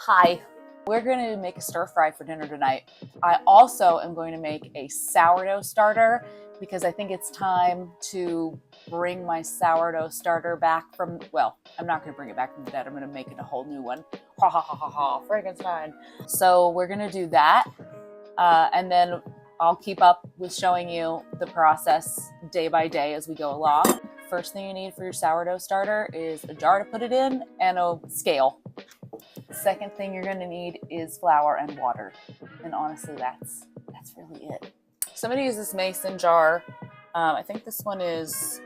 Hi, we're going to make a stir fry for dinner tonight. I also am going to make a sourdough starter because I think it's time to bring my sourdough starter back from, well, I'm not going to bring it back from the dead. I'm going to make it a whole new one. Ha ha ha ha ha, Frankenstein. So we're going to do that. And then I'll keep up with showing you the process day by day as we go along. First thing you need for your sourdough starter is a jar to put it in and a scale. Second thing you're going to need is flour and water. And honestly, that's really it. So I'm going to use this mason jar. I think this one is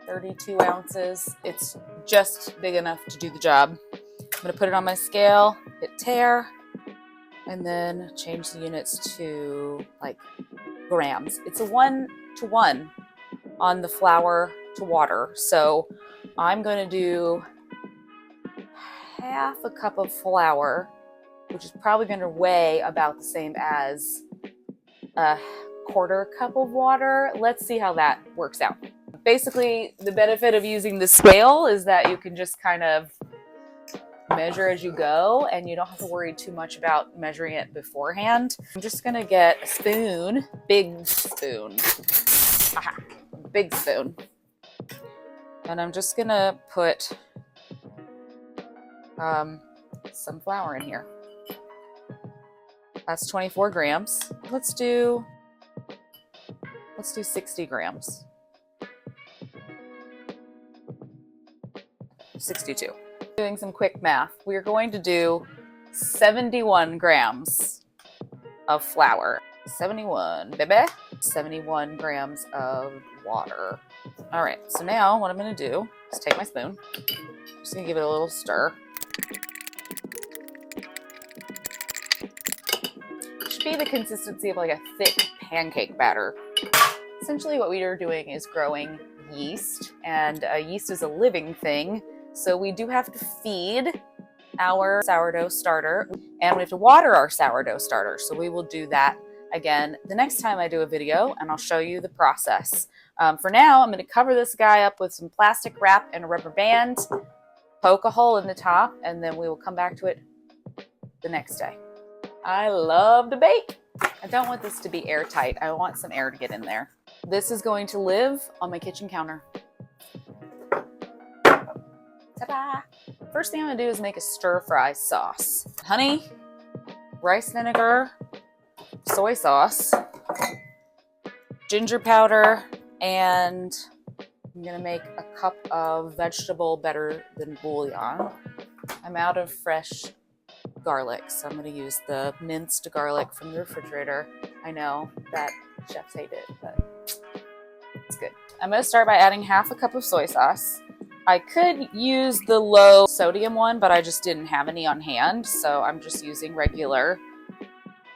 32 ounces. It's just big enough to do the job. I'm going to put it on my scale, hit tare, and then change the units to like grams. It's a 1-to-1 on the flour to water. So I'm going to do half a cup of flour, which is probably going to weigh about the same as a quarter cup of water. Let's see how that works out. Basically, the benefit of using the scale is that you can just kind of measure as you go and you don't have to worry too much about measuring it beforehand. I'm just going to get a spoon, big spoon, big spoon, and I'm just going to put some flour in here. That's 24 grams. Let's do 60 grams. 62. Doing some quick math. We are going to do 71 grams of flour. 71, baby. 71 grams of water. All right, so now what I'm gonna do is take my spoon. I'm just gonna give it a little stir. It should be the consistency of like a thick pancake batter. Essentially what we are doing is growing yeast, and yeast is a living thing. So we do have to feed our sourdough starter, and we have to water our sourdough starter. So we will do that again the next time I do a video, and I'll show you the process. For now, I'm going to cover this guy up with some plastic wrap and a rubber band, poke a hole in the top, and then we will come back to it the next day. I love to bake. I don't want this to be airtight. I want some air to get in there. This is going to live on my kitchen counter. Ta-da! First thing I'm gonna do is make a stir-fry sauce. Honey, rice vinegar, soy sauce, ginger powder, and I'm gonna make a cup of vegetable better than bouillon. I'm out of fresh garlic, so I'm gonna use the minced garlic from the refrigerator. I know that chefs hate it, but it's good. I'm gonna start by adding half a cup of soy sauce. I could use the low sodium one, but I just didn't have any on hand, so I'm just using regular.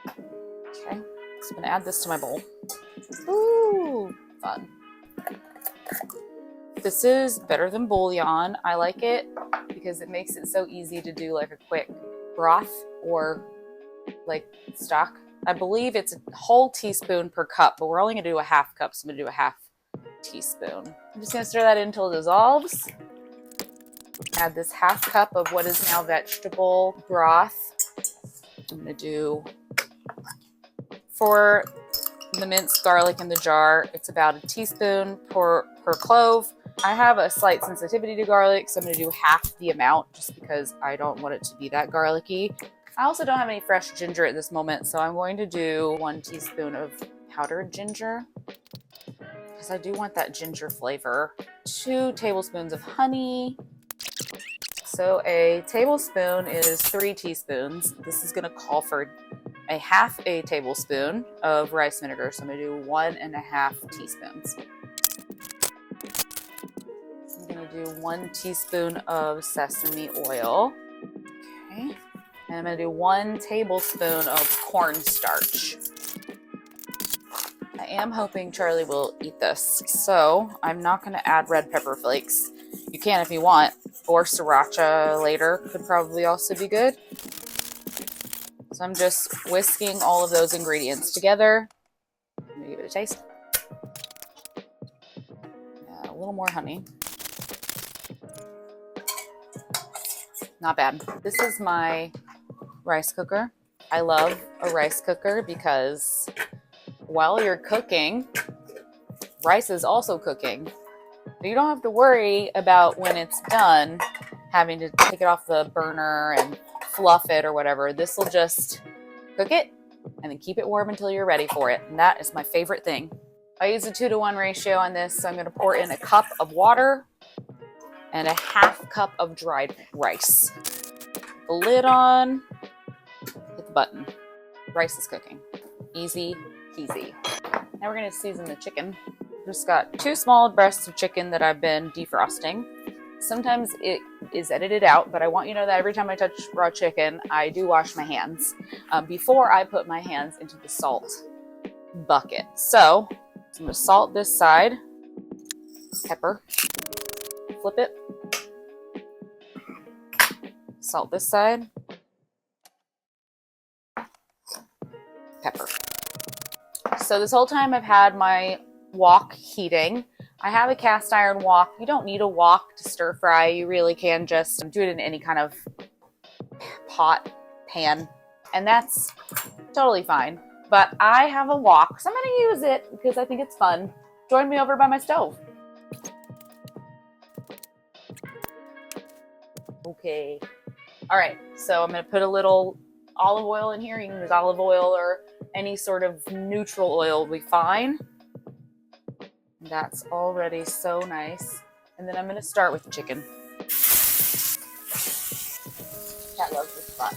Okay, so I'm gonna add this to my bowl. Ooh, fun. This is better than bouillon. I like it because it makes it so easy to do like a quick broth or like stock. I believe it's a whole teaspoon per cup, but we're only gonna do a half cup, so I'm gonna do a half teaspoon. I'm just going to stir that until it dissolves. Add this half cup of what is now vegetable broth. I'm going to do, for the minced garlic in the jar, it's about a teaspoon per clove. I have a slight sensitivity to garlic, so I'm going to do half the amount just because I don't want it to be that garlicky. I also don't have any fresh ginger at this moment, so I'm going to do 1 teaspoon of powdered ginger, because I do want that ginger flavor. 2 tablespoons of honey. So a tablespoon is 3 teaspoons. This is gonna call for a half a tablespoon of rice vinegar. So I'm gonna do 1.5 teaspoons. I'm gonna do 1 teaspoon of sesame oil. Okay. And I'm gonna do 1 tablespoon of cornstarch. I am hoping Charlie will eat this, so I'm not going to add red pepper flakes. You can if you want, or sriracha later could probably also be good. So I'm just whisking all of those ingredients together. I'm going to give it a taste. A little more honey. Not bad. This is my rice cooker. I love a rice cooker because while you're cooking, rice is also cooking. You don't have to worry about when it's done having to take it off the burner and fluff it or whatever. This will just cook it and then keep it warm until you're ready for it. And that is my favorite thing. I use a 2-to-1 ratio on this, so I'm going to pour in a cup of water and a half cup of dried rice. Put the lid on, hit the button. Rice is cooking. Easy peasy. Now we're going to season the chicken. Just got 2 small breasts of chicken that I've been defrosting. Sometimes it is edited out, but I want you to know that every time I touch raw chicken, I do wash my hands before I put my hands into the salt bucket. So I'm going to salt this side, pepper, flip it, salt this side, pepper. So this whole time I've had my wok heating. I have a cast iron wok. You don't need a wok to stir fry. You really can just do it in any kind of pot, pan, and that's totally fine. But I have a wok, so I'm going to use it because I think it's fun. Join me over by my stove. Okay. All right, so I'm going to put a little olive oil in here. You can use olive oil or any sort of neutral oil will be fine. That's already so nice. And then I'm going to start with the chicken. Cat loves this spot.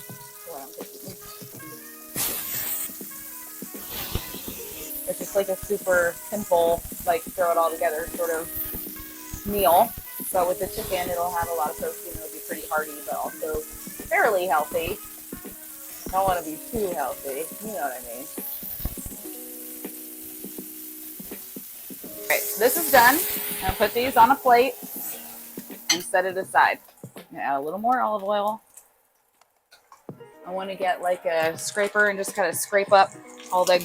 It's just like a super simple, like throw it all together sort of meal. So with the chicken, it'll have a lot of protein. It'll be pretty hearty, but also fairly healthy. Don't want to be too healthy. You know what I mean. Okay, so this is done. I'm going to put these on a plate and set it aside. I'm going to add a little more olive oil. I want to get like a scraper and just kind of scrape up all the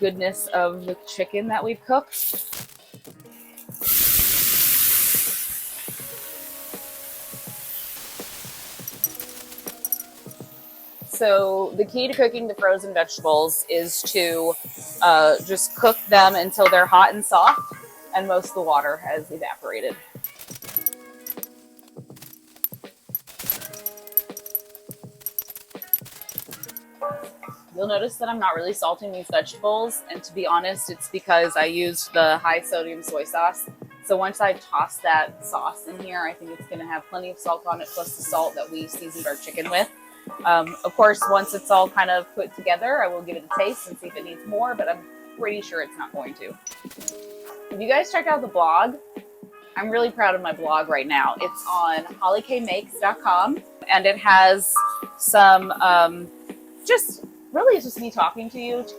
goodness of the chicken that we've cooked. So the key to cooking the frozen vegetables is to just cook them until they're hot and soft and most of the water has evaporated. You'll notice that I'm not really salting these vegetables, and to be honest, it's because I used the high sodium soy sauce. So once I toss that sauce in here, I think it's going to have plenty of salt on it, plus the salt that we seasoned our chicken with. Of course, once it's all kind of put together, I will give it a taste and see if it needs more, but I'm pretty sure it's not going to. If you guys check out the blog, I'm really proud of my blog right now. It's on hollykmakes.com, and it has some really it's just me talking to you to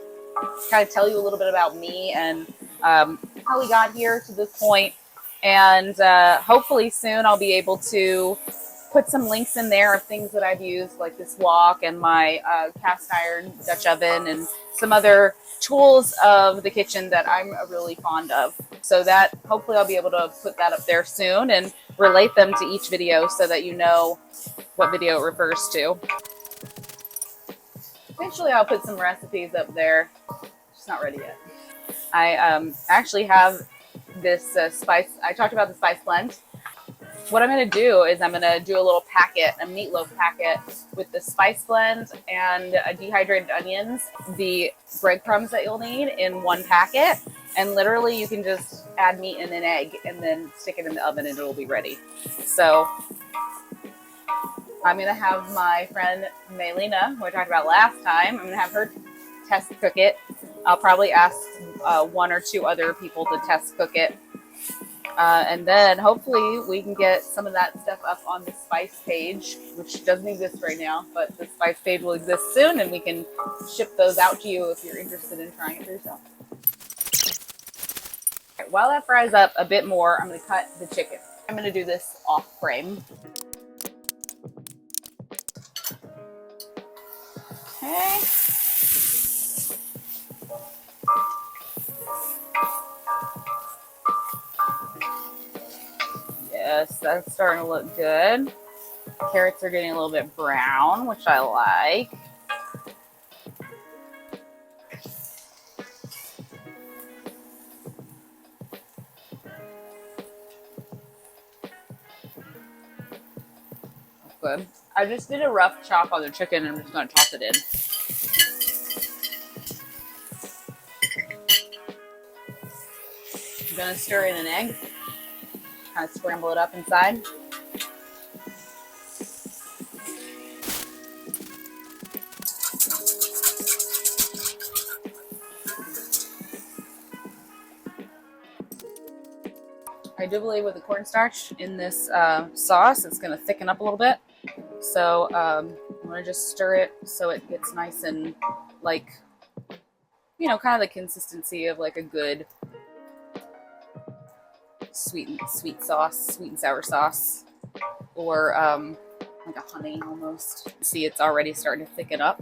kind of tell you a little bit about me and how we got here to this point. And hopefully soon I'll be able to put some links in there of things that I've used, like this wok and my cast iron Dutch oven and some other tools of the kitchen that I'm really fond of. So that hopefully I'll be able to put that up there soon and relate them to each video so that you know what video it refers to. Eventually I'll put some recipes up there. It's not ready yet. I actually have this spice. I talked about the spice blend. What I'm going to do is I'm going to do a little packet, a meatloaf packet with the spice blend and dehydrated onions, the breadcrumbs that you'll need in one packet. And literally you can just add meat and an egg and then stick it in the oven and it'll be ready. So I'm going to have my friend Maylena, who I talked about last time, I'm going to have her test cook it. I'll probably ask 1 or 2 other people to test cook it. And then hopefully we can get some of that stuff up on the spice page, which doesn't exist right now, but the spice page will exist soon and we can ship those out to you if you're interested in trying it for yourself. Right, while that fries up a bit more, I'm going to cut the chicken. I'm going to do this off frame. Okay. Yes, that's starting to look good. Carrots are getting a little bit brown, which I like. Good. I just did a rough chop on the chicken and I'm just going to toss it in. I'm going to stir in an egg, kind of scramble it up inside. I do believe with the cornstarch in this sauce, it's going to thicken up a little bit. So I'm going to just stir it so it gets nice and like, you know, kind of the consistency of like a good sweet sauce, sweet and sour sauce, or like a honey almost. See, it's already starting to thicken up.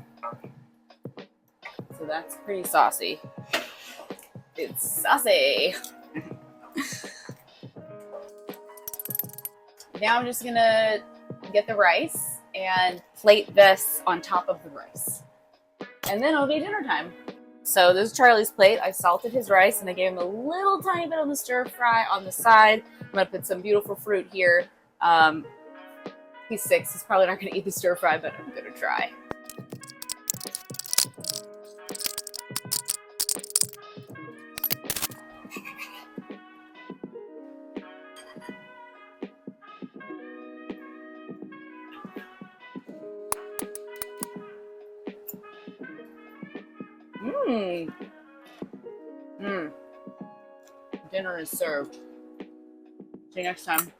So that's pretty saucy. It's saucy. Now I'm just gonna get the rice and plate this on top of the rice. And then it'll be dinner time. So this is Charlie's plate. I salted his rice and I gave him a little tiny bit on the stir fry on the side. I'm gonna put some beautiful fruit here. He's 6, he's probably not gonna eat the stir fry, but I'm gonna try. Dinner is served. See you next time.